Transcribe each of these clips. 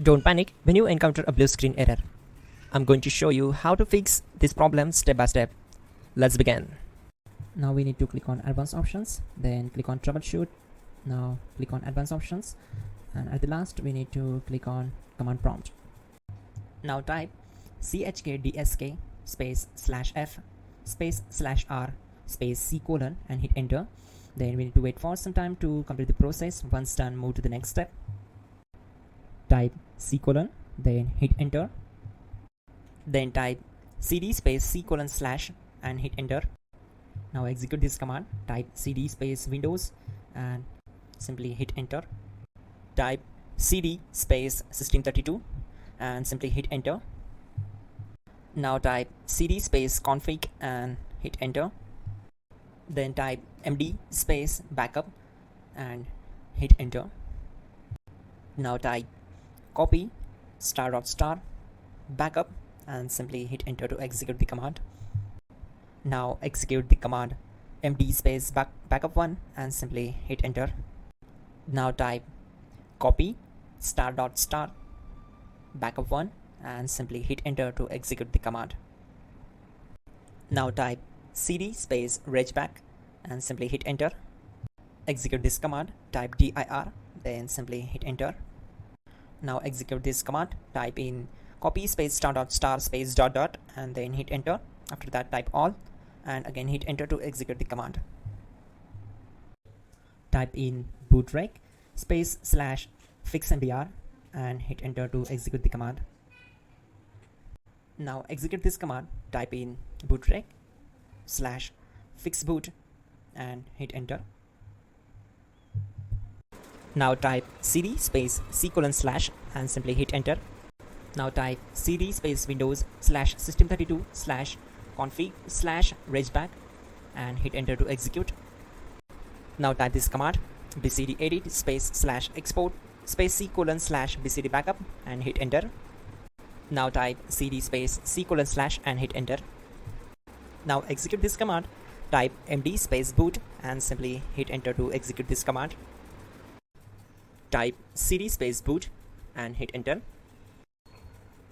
Don't panic when you encounter a blue screen error. I'm going to show you how to fix this problem step by step. Let's begin. Now we need to click on advanced options, then click on troubleshoot. Now click on advanced options, and at the last we need to click on command prompt. Now type chkdsk space /f space /r space c colon and hit enter. Then we need to wait for some time to complete the process. Once done, move to the next step. Type c colon, then hit enter. Then type cd space c colon / and hit enter. Now execute this command. Type cd space windows and simply hit enter. Type cd space system32 and simply hit enter. Now type cd space config and hit enter. Then type md space backup and hit enter. Now type copy ** backup and simply hit enter to execute the command. Now execute the command md space backup1 and simply hit enter. Now type copy ** backup1 and simply hit enter to execute the command. Now type cd space regback and simply hit enter. Execute this command. Type dir, then simply hit enter. Now execute this command. Type in copy space ** space .. and then hit enter. After that type all and again hit enter to execute the command. Type in bootrec space /fixmdr and hit enter to execute the command. Now execute this command. Type in bootrec /fixboot and hit enter. Now type cd space c colon / and simply hit enter. Now type cd space windows /system32 /config /regback and hit enter to execute. Now type this command bcd edit space /export space c colon /bcd backup and hit enter. Now type cd space c colon / and hit enter. Now execute this command. Type md space boot and simply hit enter to execute this command. Type cd space boot and hit enter.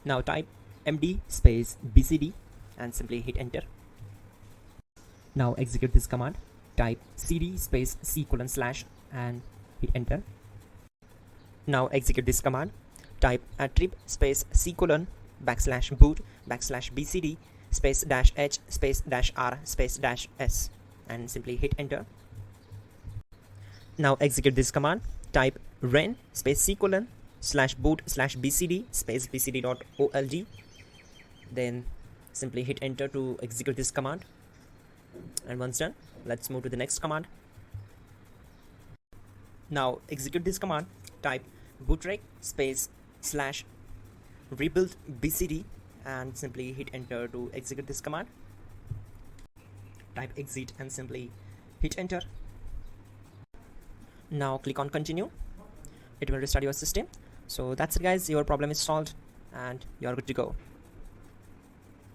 Now type md space bcd and simply hit enter. Now execute this command. Type cd space c colon / and hit enter. Now execute this command. Type attrib space c colon /boot /bcd space -h space -r space -s and simply hit enter. Now execute this command. Type ren space c colon /boot /bcd space bcd.old, then simply hit enter to execute this command. And once done, let's move to the next command. Now execute this command. Type bootrec space /rebuild bcd and simply hit enter to execute this command. Type exit and simply hit enter. Now click on continue. It will restart your system. So that's it guys, your problem is solved and you're good to go.